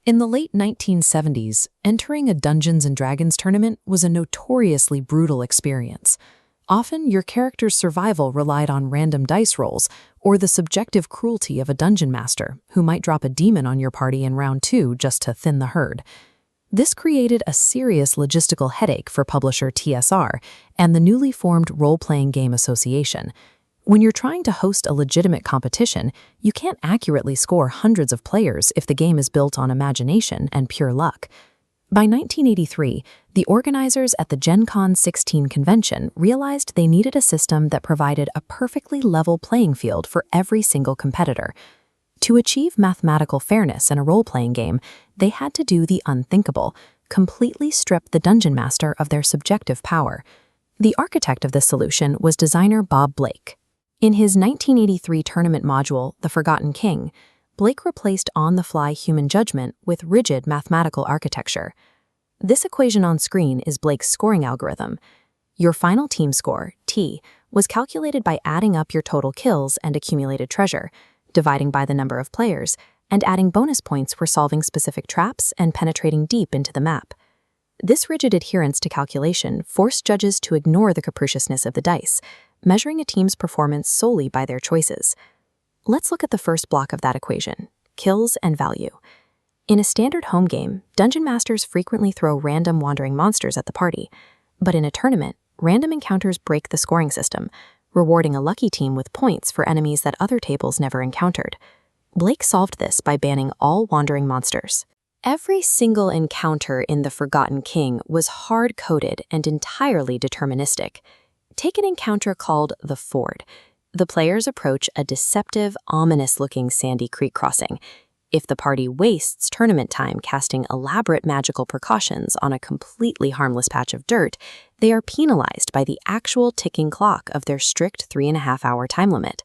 In the late 1970s, entering a Dungeons & Dragons tournament was a notoriously brutal experience. Often, your character's survival relied on random dice rolls or the subjective cruelty of a dungeon master who might drop a demon on your party in round 2 just to thin the herd. This created a serious logistical headache for publisher TSR and the newly formed Role-Playing Game Association. When you're trying to host a legitimate competition, you can't accurately score hundreds of players if the game is built on imagination and pure luck. By 1983, the organizers at the Gen Con 16 convention realized they needed a system that provided a perfectly level playing field for every single competitor. To achieve mathematical fairness in a role-playing game, they had to do the unthinkable, completely strip the dungeon master of their subjective power. The architect of this solution was designer Bob Blake. In his 1983 tournament module, The Forgotten King, Blake replaced on-the-fly human judgment with rigid mathematical architecture. This equation on screen is Blake's scoring algorithm. Your final team score, T, was calculated by adding up your total kills and accumulated treasure, dividing by the number of players, and adding bonus points for solving specific traps and penetrating deep into the map. This rigid adherence to calculation forced judges to ignore the capriciousness of the dice, measuring a team's performance solely by their choices. Let's look at the first block of that equation, kills and value. In a standard home game, dungeon masters frequently throw random wandering monsters at the party. But in a tournament, random encounters break the scoring system, rewarding a lucky team with points for enemies that other tables never encountered. Blake solved this by banning all wandering monsters. Every single encounter in The Forgotten King was hard-coded and entirely deterministic. Take an encounter called The Ford. The players approach a deceptive, ominous-looking Sandy Creek crossing. If the party wastes tournament time casting elaborate magical precautions on a completely harmless patch of dirt, they are penalized by the actual ticking clock of their strict 3.5-hour time limit.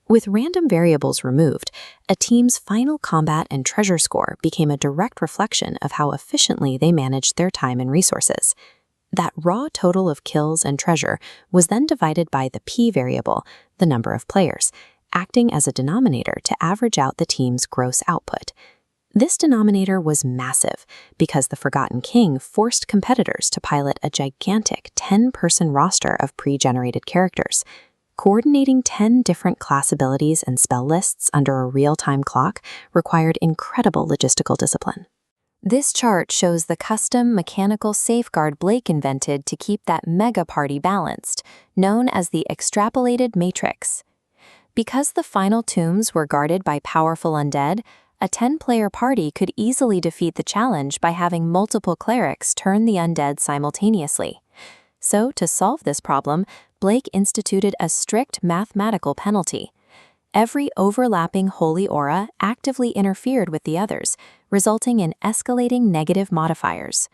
With random variables removed, a team's final combat and treasure score became a direct reflection of how efficiently they managed their time and resources. That raw total of kills and treasure was then divided by the P variable, the number of players, acting as a denominator to average out the team's gross output. This denominator was massive because The Forgotten King forced competitors to pilot a gigantic 10-person roster of pre-generated characters. Coordinating 10 different class abilities and spell lists under a real-time clock required incredible logistical discipline. This chart shows the custom mechanical safeguard Blake invented to keep that mega party balanced, known as the extrapolated matrix. Because the final tombs were guarded by powerful undead, a 10-player party could easily defeat the challenge by having multiple clerics turn the undead simultaneously. So, to solve this problem, Blake instituted a strict mathematical penalty. Every overlapping holy aura actively interfered with the others, resulting in escalating negative modifiers.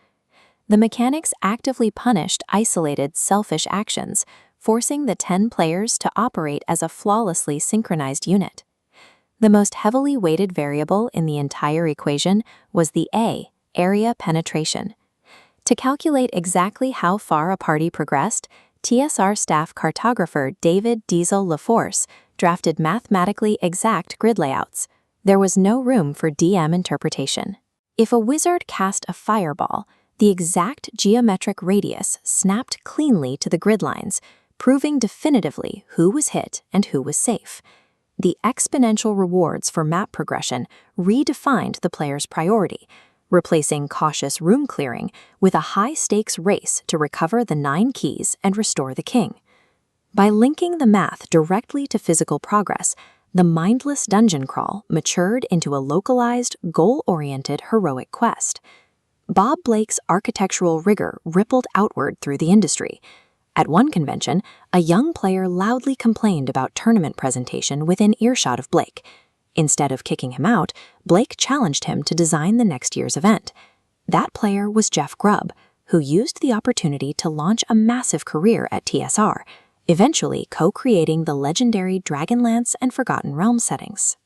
The mechanics actively punished isolated, selfish actions, forcing the 10 players to operate as a flawlessly synchronized unit. The most heavily weighted variable in the entire equation was the A, area penetration. To calculate exactly how far a party progressed, TSR staff cartographer David Diesel LaForce drafted mathematically exact grid layouts. There was no room for DM interpretation. If a wizard cast a fireball, the exact geometric radius snapped cleanly to the grid lines, proving definitively who was hit and who was safe. The exponential rewards for map progression redefined the player's priority, replacing cautious room clearing with a high-stakes race to recover the 9 keys and restore the king. By linking the math directly to physical progress, the mindless dungeon crawl matured into a localized, goal-oriented heroic quest. Bob Blake's architectural rigor rippled outward through the industry. At one convention, a young player loudly complained about tournament presentation within earshot of Blake. Instead of kicking him out, Blake challenged him to design the next year's event. That player was Jeff Grubb, who used the opportunity to launch a massive career at TSR, eventually co-creating the legendary Dragonlance and Forgotten Realms settings.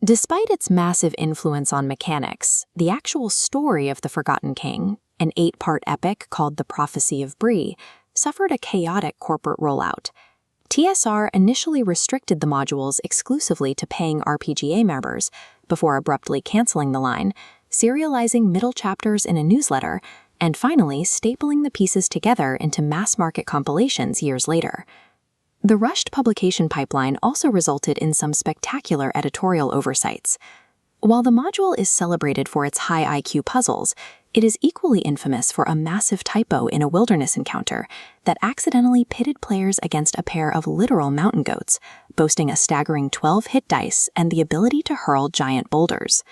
Despite its massive influence on mechanics, the actual story of The Forgotten King, an 8-part epic called The Prophecy of Brie, suffered a chaotic corporate rollout. TSR initially restricted the modules exclusively to paying RPGA members, before abruptly canceling the line, serializing middle chapters in a newsletter, and finally stapling the pieces together into mass-market compilations years later. The rushed publication pipeline also resulted in some spectacular editorial oversights. While the module is celebrated for its high IQ puzzles, it is equally infamous for a massive typo in a wilderness encounter that accidentally pitted players against a pair of literal mountain goats, boasting a staggering 12 hit dice and the ability to hurl giant boulders.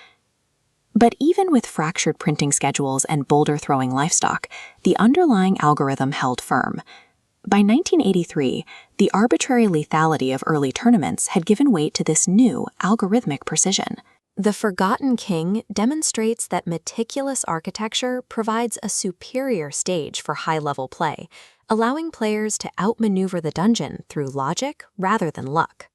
But even with fractured printing schedules and boulder-throwing livestock, the underlying algorithm held firm. By 1983, the arbitrary lethality of early tournaments had given weight to this new algorithmic precision. The Forgotten King demonstrates that meticulous architecture provides a superior stage for high-level play, allowing players to outmaneuver the dungeon through logic rather than luck.